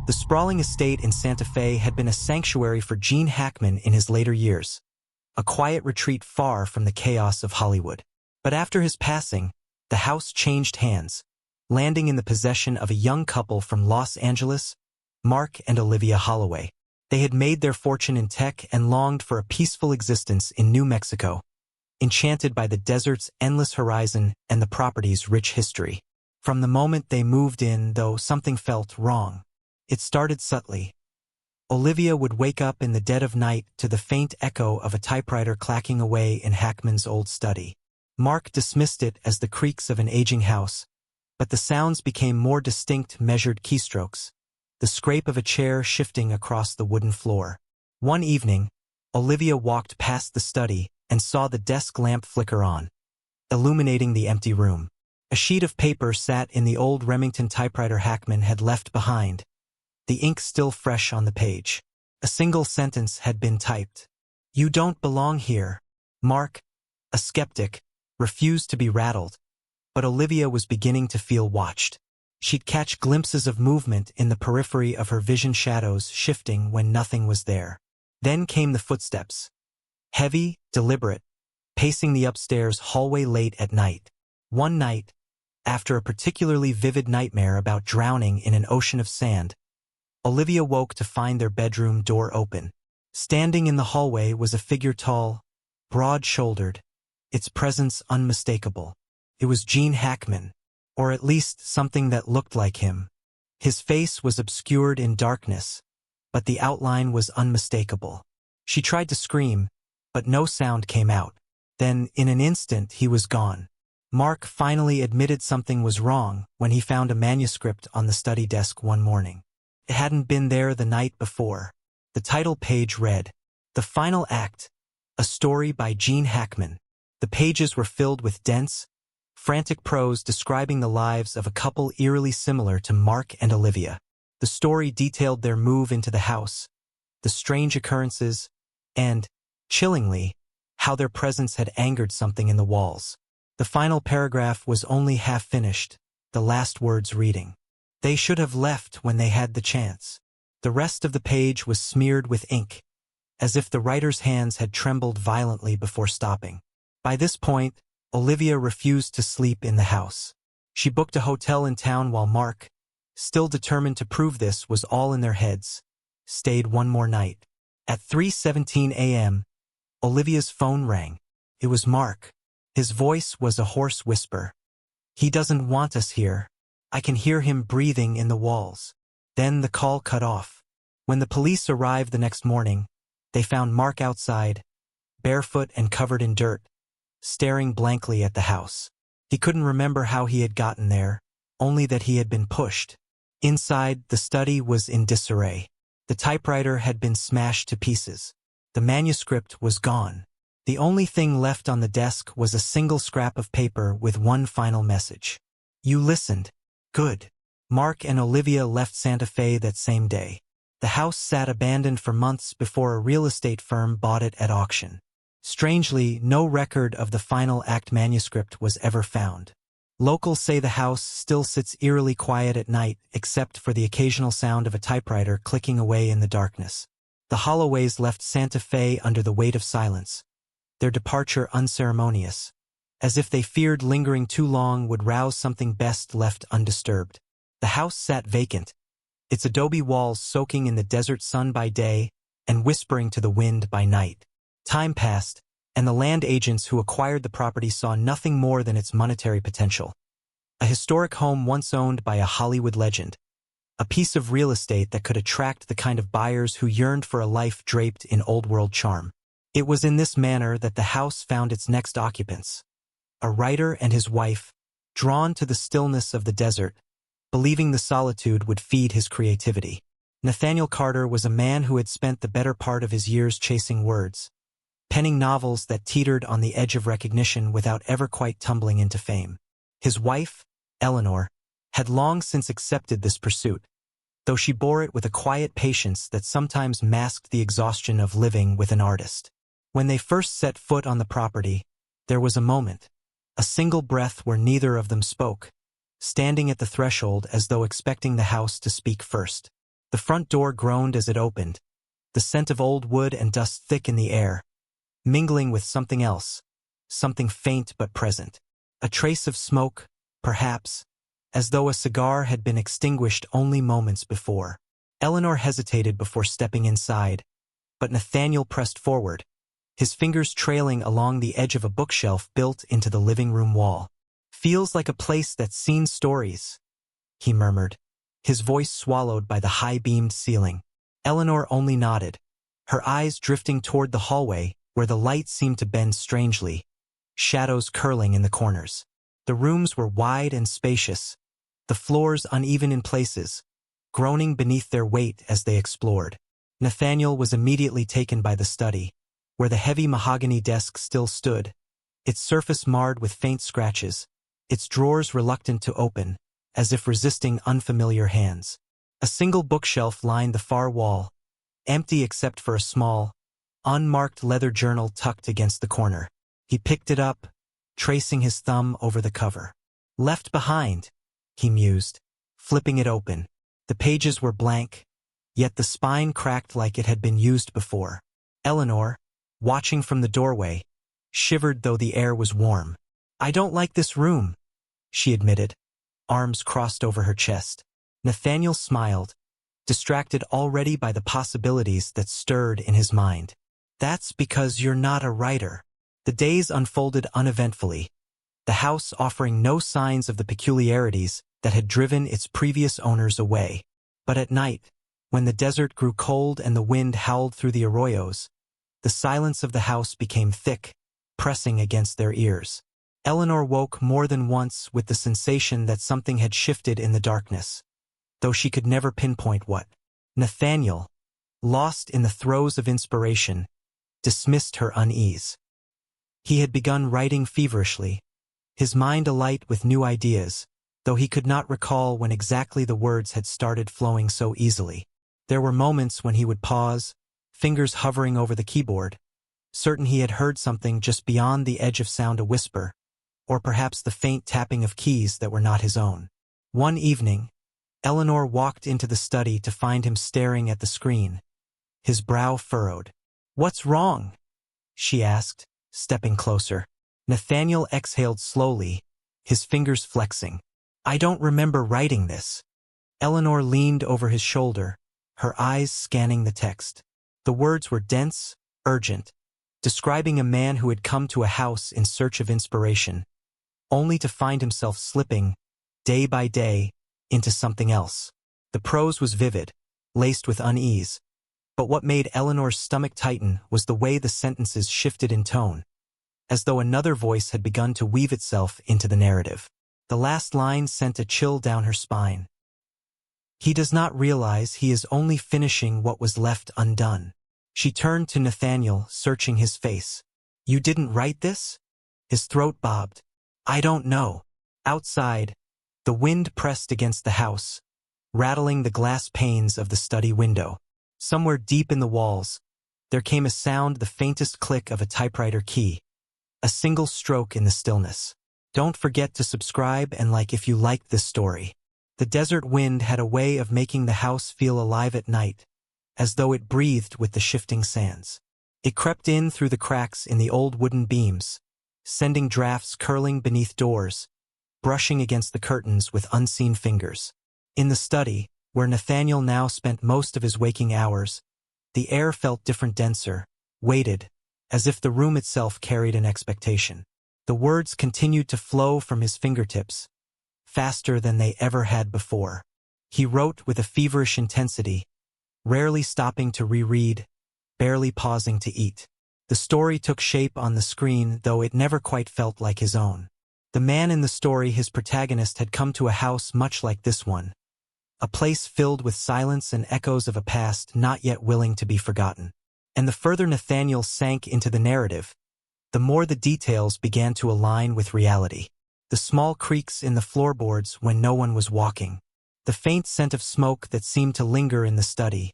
The sprawling estate in Santa Fe had been a sanctuary for Gene Hackman in his later years, a quiet retreat far from the chaos of Hollywood. But after his passing, the house changed hands, landing in the possession of a young couple from Los Angeles, Mark and Olivia Holloway. They had made their fortune in tech and longed for a peaceful existence in New Mexico, enchanted by the desert's endless horizon and the property's rich history. From the moment they moved in, though, something felt wrong. It started subtly. Olivia would wake up in the dead of night to the faint echo of a typewriter clacking away in Hackman's old study. Mark dismissed it as the creaks of an aging house, but the sounds became more distinct, measured keystrokes, the scrape of a chair shifting across the wooden floor. One evening, Olivia walked past the study and saw the desk lamp flicker on, illuminating the empty room. A sheet of paper sat in the old Remington typewriter Hackman had left behind, the ink still fresh on the page. A single sentence had been typed. "You don't belong here." Mark, a skeptic, refused to be rattled, but Olivia was beginning to feel watched. She'd catch glimpses of movement in the periphery of her vision, shadows shifting when nothing was there. Then came the footsteps. Heavy, deliberate, pacing the upstairs hallway late at night. One night, after a particularly vivid nightmare about drowning in an ocean of sand, Olivia woke to find their bedroom door open. Standing in the hallway was a figure tall, broad-shouldered, its presence unmistakable. It was Gene Hackman, or at least something that looked like him. His face was obscured in darkness, but the outline was unmistakable. She tried to scream, but no sound came out. Then, in an instant, he was gone. Mark finally admitted something was wrong when he found a manuscript on the study desk one morning. It hadn't been there the night before. The title page read, "The Final Act, a story by Gene Hackman." The pages were filled with dense, frantic prose describing the lives of a couple eerily similar to Mark and Olivia. The story detailed their move into the house, the strange occurrences, and, chillingly, how their presence had angered something in the walls. The final paragraph was only half finished, the last words reading, "They should have left when they had the chance." The rest of the page was smeared with ink, as if the writer's hands had trembled violently before stopping. By this point, Olivia refused to sleep in the house. She booked a hotel in town while Mark, still determined to prove this was all in their heads, stayed one more night. At 3:17 a.m., Olivia's phone rang. It was Mark. His voice was a hoarse whisper. "He doesn't want us here. I can hear him breathing in the walls." Then the call cut off. When the police arrived the next morning, they found Mark outside, barefoot and covered in dirt, staring blankly at the house. He couldn't remember how he had gotten there, only that he had been pushed. Inside, the study was in disarray. The typewriter had been smashed to pieces. The manuscript was gone. The only thing left on the desk was a single scrap of paper with one final message. "You listened. Good." Mark and Olivia left Santa Fe that same day. The house sat abandoned for months before a real estate firm bought it at auction. Strangely, no record of the final act manuscript was ever found. Locals say the house still sits eerily quiet at night, except for the occasional sound of a typewriter clicking away in the darkness. The Holloways left Santa Fe under the weight of silence, their departure unceremonious, as if they feared lingering too long would rouse something best left undisturbed. The house sat vacant, its adobe walls soaking in the desert sun by day and whispering to the wind by night. Time passed, and the land agents who acquired the property saw nothing more than its monetary potential. A historic home once owned by a Hollywood legend. A piece of real estate that could attract the kind of buyers who yearned for a life draped in old-world charm. It was in this manner that the house found its next occupants. A writer and his wife, drawn to the stillness of the desert, believing the solitude would feed his creativity. Nathaniel Carter was a man who had spent the better part of his years chasing words, penning novels that teetered on the edge of recognition without ever quite tumbling into fame. His wife, Eleanor, had long since accepted this pursuit, though she bore it with a quiet patience that sometimes masked the exhaustion of living with an artist. When they first set foot on the property, there was a moment, a single breath where neither of them spoke, standing at the threshold as though expecting the house to speak first. The front door groaned as it opened, the scent of old wood and dust thick in the air, mingling with something else, something faint but present. A trace of smoke, perhaps, as though a cigar had been extinguished only moments before. Eleanor hesitated before stepping inside, but Nathaniel pressed forward, his fingers trailing along the edge of a bookshelf built into the living room wall. "Feels like a place that's seen stories," he murmured, his voice swallowed by the high-beamed ceiling. Eleanor only nodded, her eyes drifting toward the hallway where the light seemed to bend strangely, shadows curling in the corners. The rooms were wide and spacious, the floors uneven in places, groaning beneath their weight as they explored. Nathaniel was immediately taken by the study, where the heavy mahogany desk still stood, its surface marred with faint scratches, its drawers reluctant to open, as if resisting unfamiliar hands. A single bookshelf lined the far wall, empty except for a small, unmarked leather journal tucked against the corner. He picked it up, tracing his thumb over the cover. "Left behind," he mused, flipping it open. The pages were blank, yet the spine cracked like it had been used before. Eleanor, watching from the doorway, shivered though the air was warm. "I don't like this room," she admitted, arms crossed over her chest. Nathaniel smiled, distracted already by the possibilities that stirred in his mind. "That's because you're not a writer." The days unfolded uneventfully, the house offering no signs of the peculiarities that had driven its previous owners away. But at night, when the desert grew cold and the wind howled through the arroyos, the silence of the house became thick, pressing against their ears. Eleanor woke more than once with the sensation that something had shifted in the darkness, though she could never pinpoint what. Nathaniel, lost in the throes of inspiration, dismissed her unease. He had begun writing feverishly, his mind alight with new ideas, though he could not recall when exactly the words had started flowing so easily. There were moments when he would pause, fingers hovering over the keyboard, certain he had heard something just beyond the edge of sound, a whisper, or perhaps the faint tapping of keys that were not his own. One evening, Eleanor walked into the study to find him staring at the screen, his brow furrowed. "What's wrong?" she asked, stepping closer. Nathaniel exhaled slowly, his fingers flexing. "I don't remember writing this." Eleanor leaned over his shoulder, her eyes scanning the text. The words were dense, urgent, describing a man who had come to a house in search of inspiration, only to find himself slipping, day by day, into something else. The prose was vivid, laced with unease, but what made Eleanor's stomach tighten was the way the sentences shifted in tone, as though another voice had begun to weave itself into the narrative. The last line sent a chill down her spine. "He does not realize he is only finishing what was left undone." She turned to Nathaniel, searching his face. "You didn't write this?" His throat bobbed. "I don't know." Outside, the wind pressed against the house, rattling the glass panes of the study window. Somewhere deep in the walls, there came a sound, the faintest click of a typewriter key, a single stroke in the stillness. Don't forget to subscribe and like if you liked this story. The desert wind had a way of making the house feel alive at night, as though it breathed with the shifting sands. It crept in through the cracks in the old wooden beams, sending drafts curling beneath doors, brushing against the curtains with unseen fingers. In the study, where Nathaniel now spent most of his waking hours, the air felt different, denser, weighted, as if the room itself carried an expectation. The words continued to flow from his fingertips, faster than they ever had before. He wrote with a feverish intensity, rarely stopping to reread, barely pausing to eat. The story took shape on the screen, though it never quite felt like his own. The man in the story, his protagonist, had come to a house much like this one, a place filled with silence and echoes of a past not yet willing to be forgotten. And the further Nathaniel sank into the narrative, the more the details began to align with reality. The small creaks in the floorboards when no one was walking, the faint scent of smoke that seemed to linger in the study,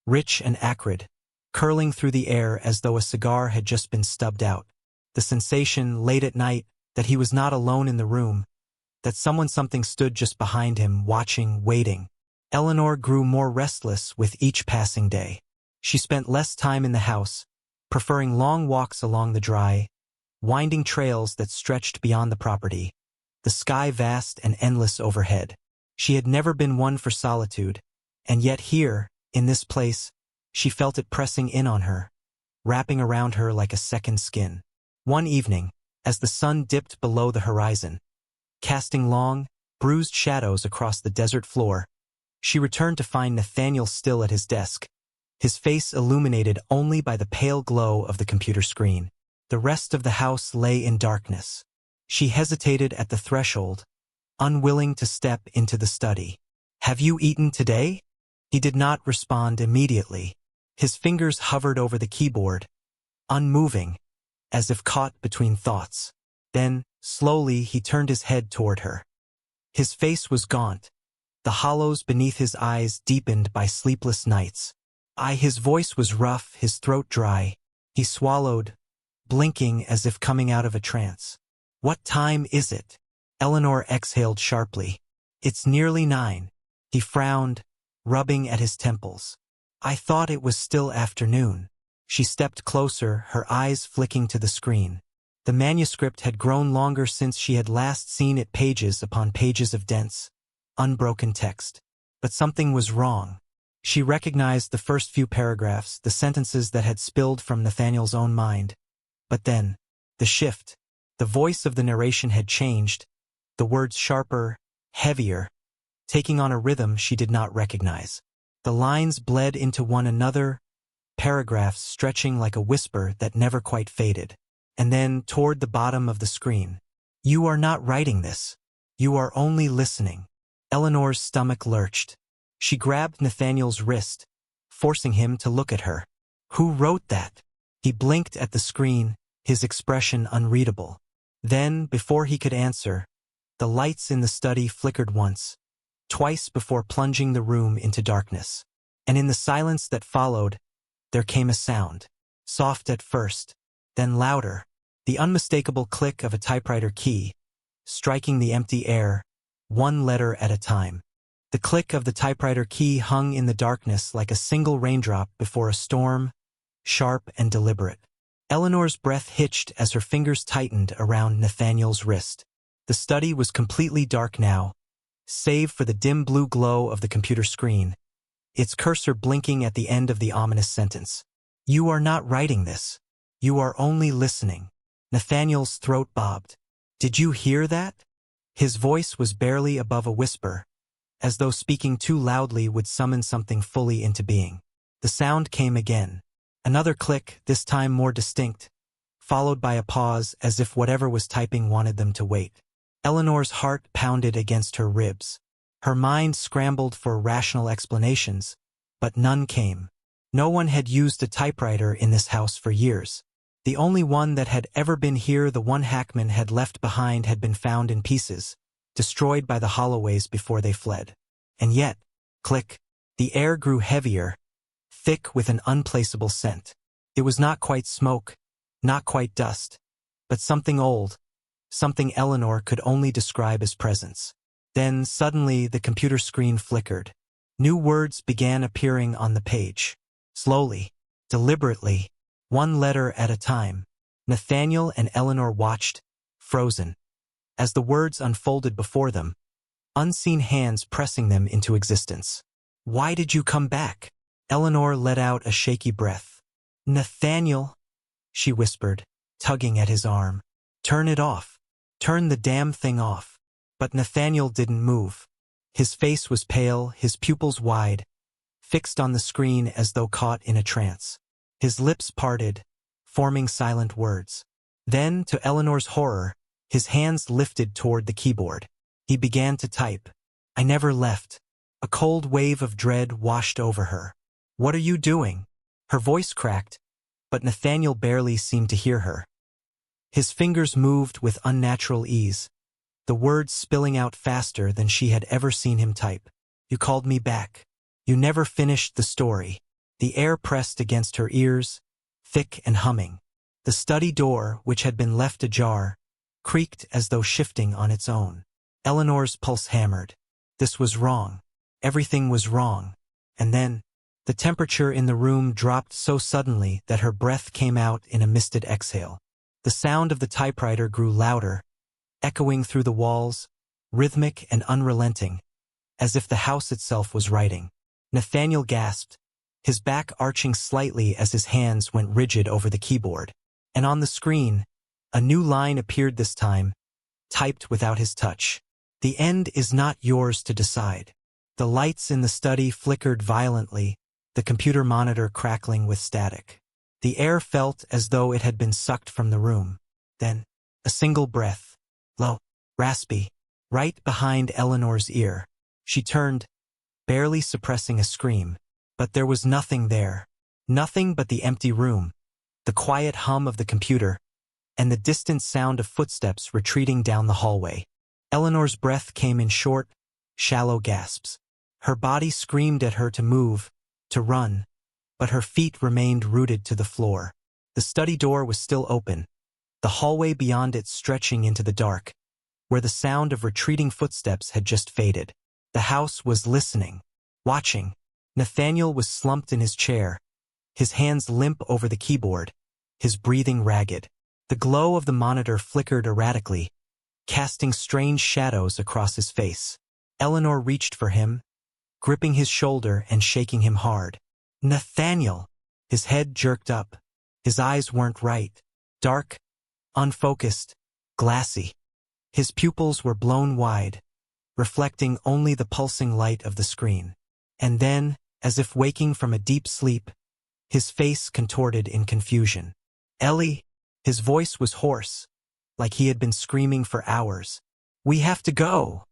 rich and acrid, curling through the air as though a cigar had just been stubbed out. The sensation, late at night, that he was not alone in the room, that something stood just behind him, watching, waiting. Eleanor grew more restless with each passing day. She spent less time in the house, preferring long walks along the dry, winding trails that stretched beyond the property, the sky vast and endless overhead. She had never been one for solitude, and yet here, in this place, she felt it pressing in on her, wrapping around her like a second skin. One evening, as the sun dipped below the horizon, casting long, bruised shadows across the desert floor, she returned to find Nathaniel still at his desk, his face illuminated only by the pale glow of the computer screen. The rest of the house lay in darkness. She hesitated at the threshold, unwilling to step into the study. "Have you eaten today?" He did not respond immediately. His fingers hovered over the keyboard, unmoving, as if caught between thoughts. Then, slowly, he turned his head toward her. His face was gaunt, the hollows beneath his eyes deepened by sleepless nights. His voice was rough, his throat dry. He swallowed, blinking as if coming out of a trance. "What time is it?" Eleanor exhaled sharply. "It's nearly 9. He frowned, rubbing at his temples. "I thought it was still afternoon." She stepped closer, her eyes flicking to the screen. The manuscript had grown longer since she had last seen it, pages upon pages of dense, unbroken text. But something was wrong. She recognized the first few paragraphs, the sentences that had spilled from Nathaniel's own mind. But then, the shift. The voice of the narration had changed, the words sharper, heavier, taking on a rhythm she did not recognize. The lines bled into one another, paragraphs stretching like a whisper that never quite faded. And then, toward the bottom of the screen, "You are not writing this. You are only listening." Eleanor's stomach lurched. She grabbed Nathaniel's wrist, forcing him to look at her. "Who wrote that?" He blinked at the screen, his expression unreadable. Then, before he could answer, the lights in the study flickered once, twice before plunging the room into darkness. And in the silence that followed, there came a sound, soft at first, then louder, the unmistakable click of a typewriter key, striking the empty air, one letter at a time. The click of the typewriter key hung in the darkness like a single raindrop before a storm, sharp and deliberate. Eleanor's breath hitched as her fingers tightened around Nathaniel's wrist. The study was completely dark now, save for the dim blue glow of the computer screen, its cursor blinking at the end of the ominous sentence. "You are not writing this. You are only listening." Nathaniel's throat bobbed. "Did you hear that?" His voice was barely above a whisper, as though speaking too loudly would summon something fully into being. The sound came again. Another click, this time more distinct, followed by a pause as if whatever was typing wanted them to wait. Eleanor's heart pounded against her ribs. Her mind scrambled for rational explanations, but none came. No one had used a typewriter in this house for years. The only one that had ever been here, the one Hackman had left behind, had been found in pieces, destroyed by the Holloways before they fled. And yet, click, the air grew heavier, thick with an unplaceable scent. It was not quite smoke, not quite dust, but something old, something Eleanor could only describe as presence. Then, suddenly, the computer screen flickered. New words began appearing on the page. Slowly, deliberately, one letter at a time. Nathaniel and Eleanor watched, frozen, as the words unfolded before them, unseen hands pressing them into existence. "Why did you come back?" Eleanor let out a shaky breath. "Nathaniel," she whispered, tugging at his arm. "Turn it off. Turn the damn thing off." But Nathaniel didn't move. His face was pale, his pupils wide, fixed on the screen as though caught in a trance. His lips parted, forming silent words. Then, to Eleanor's horror, his hands lifted toward the keyboard. He began to type. "I never left." A cold wave of dread washed over her. "What are you doing?" Her voice cracked, but Nathaniel barely seemed to hear her. His fingers moved with unnatural ease, the words spilling out faster than she had ever seen him type. "You called me back. You never finished the story." The air pressed against her ears, thick and humming. The study door, which had been left ajar, creaked as though shifting on its own. Eleanor's pulse hammered. This was wrong. Everything was wrong. And then, the temperature in the room dropped so suddenly that her breath came out in a misted exhale. The sound of the typewriter grew louder, echoing through the walls, rhythmic and unrelenting, as if the house itself was writing. Nathaniel gasped, his back arching slightly as his hands went rigid over the keyboard. And on the screen, a new line appeared this time, typed without his touch. The end is not yours to decide. The lights in the study flickered violently, the computer monitor crackling with static. The air felt as though it had been sucked from the room. Then, a single breath, low, raspy, right behind Eleanor's ear. She turned, barely suppressing a scream. But there was nothing there. Nothing but the empty room, the quiet hum of the computer, and the distant sound of footsteps retreating down the hallway. Eleanor's breath came in short, shallow gasps. Her body screamed at her to move, to run, but her feet remained rooted to the floor. The study door was still open, the hallway beyond it stretching into the dark, where the sound of retreating footsteps had just faded. The house was listening, watching. Nathaniel was slumped in his chair, his hands limp over the keyboard, his breathing ragged. The glow of the monitor flickered erratically, casting strange shadows across his face. Eleanor reached for him, gripping his shoulder and shaking him hard. Nathaniel! His head jerked up. His eyes weren't right. Dark, unfocused, glassy. His pupils were blown wide, reflecting only the pulsing light of the screen. And then, as if waking from a deep sleep, his face contorted in confusion. Ellie! His voice was hoarse, like he had been screaming for hours. We have to go,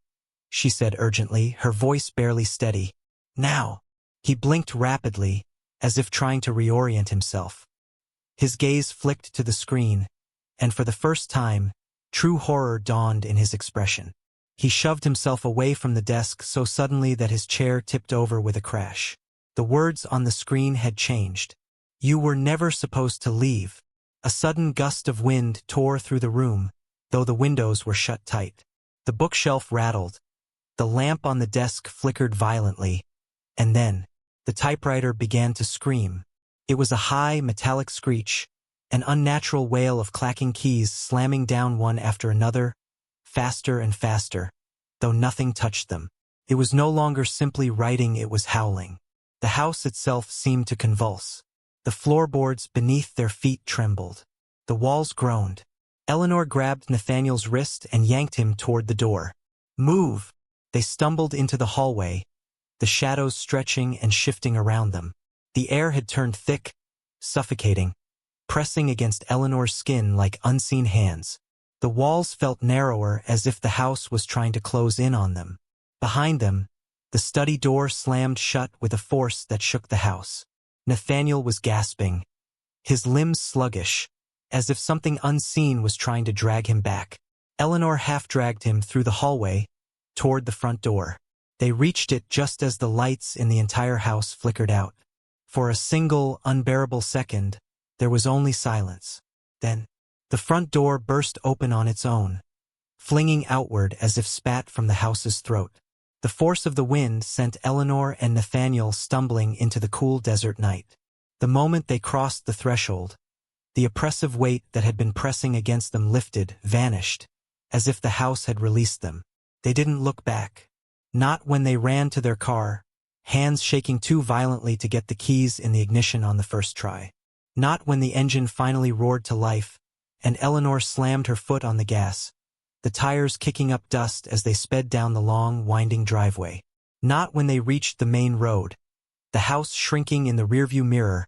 she said urgently, her voice barely steady. Now. He blinked rapidly, as if trying to reorient himself. His gaze flicked to the screen, and for the first time, true horror dawned in his expression. He shoved himself away from the desk so suddenly that his chair tipped over with a crash. The words on the screen had changed. You were never supposed to leave. A sudden gust of wind tore through the room, though the windows were shut tight. The bookshelf rattled. The lamp on the desk flickered violently, and then, the typewriter began to scream. It was a high, metallic screech, an unnatural wail of clacking keys slamming down one after another, faster and faster, though nothing touched them. It was no longer simply writing, it was howling. The house itself seemed to convulse. The floorboards beneath their feet trembled. The walls groaned. Eleanor grabbed Nathaniel's wrist and yanked him toward the door. Move! They stumbled into the hallway, the shadows stretching and shifting around them. The air had turned thick, suffocating, pressing against Eleanor's skin like unseen hands. The walls felt narrower, as if the house was trying to close in on them. Behind them, the study door slammed shut with a force that shook the house. Nathaniel was gasping, his limbs sluggish, as if something unseen was trying to drag him back. Eleanor half-dragged him through the hallway, toward the front door. They reached it just as the lights in the entire house flickered out. For a single, unbearable second, there was only silence. Then, the front door burst open on its own, flinging outward as if spat from the house's throat. The force of the wind sent Eleanor and Nathaniel stumbling into the cool desert night. The moment they crossed the threshold, the oppressive weight that had been pressing against them lifted, vanished, as if the house had released them. They didn't look back. Not when they ran to their car, hands shaking too violently to get the keys in the ignition on the first try. Not when the engine finally roared to life, and Eleanor slammed her foot on the gas, the tires kicking up dust as they sped down the long, winding driveway. Not when they reached the main road, the house shrinking in the rearview mirror,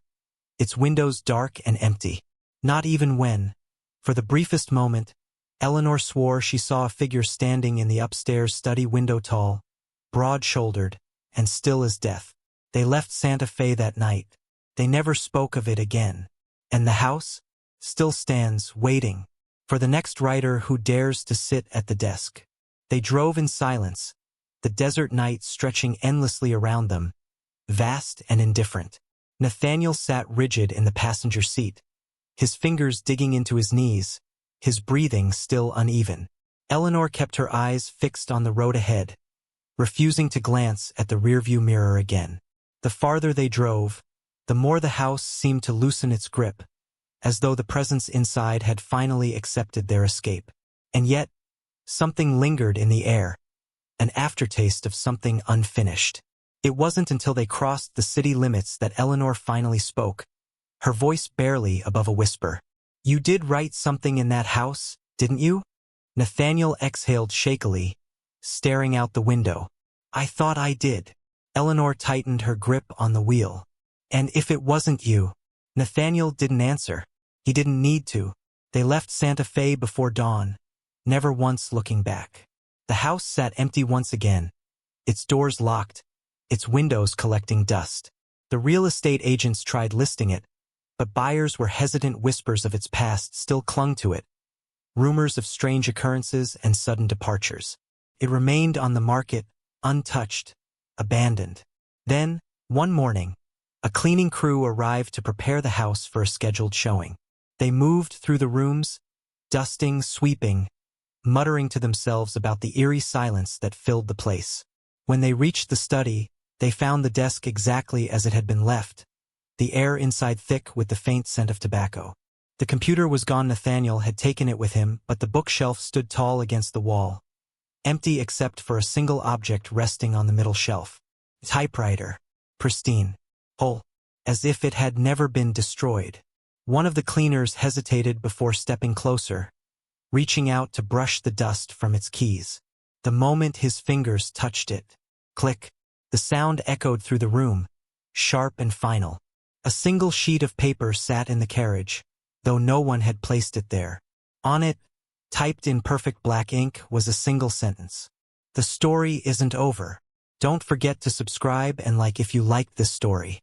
its windows dark and empty. Not even when, for the briefest moment, Eleanor swore she saw a figure standing in the upstairs study window, tall, broad-shouldered, and still as death. They left Santa Fe that night. They never spoke of it again. And the house still stands, waiting for the next writer who dares to sit at the desk. They drove in silence, the desert night stretching endlessly around them, vast and indifferent. Nathaniel sat rigid in the passenger seat, his fingers digging into his knees, his breathing still uneven. Eleanor kept her eyes fixed on the road ahead, refusing to glance at the rearview mirror again. The farther they drove, the more the house seemed to loosen its grip, as though the presence inside had finally accepted their escape. And yet, something lingered in the air, an aftertaste of something unfinished. It wasn't until they crossed the city limits that Eleanor finally spoke, her voice barely above a whisper. "You did write something in that house, didn't you?" Nathaniel exhaled shakily, staring out the window. "I thought I did." Eleanor tightened her grip on the wheel. "And if it wasn't you?" Nathaniel didn't answer. He didn't need to. They left Santa Fe before dawn, never once looking back. The house sat empty once again, its doors locked, its windows collecting dust. The real estate agents tried listing it, but buyers were hesitant. Whispers of its past still clung to it, rumors of strange occurrences and sudden departures. It remained on the market, untouched, abandoned. Then, one morning, a cleaning crew arrived to prepare the house for a scheduled showing. They moved through the rooms, dusting, sweeping, muttering to themselves about the eerie silence that filled the place. When they reached the study, they found the desk exactly as it had been left, the air inside thick with the faint scent of tobacco. The computer was gone. Nathaniel had taken it with him, but the bookshelf stood tall against the wall, empty except for a single object resting on the middle shelf. Typewriter, pristine, whole, as if it had never been destroyed. One of the cleaners hesitated before stepping closer, reaching out to brush the dust from its keys. The moment his fingers touched it, click, the sound echoed through the room, sharp and final. A single sheet of paper sat in the carriage, though no one had placed it there. On it, typed in perfect black ink, was a single sentence. "The story isn't over. Don't forget to subscribe and like if you liked this story."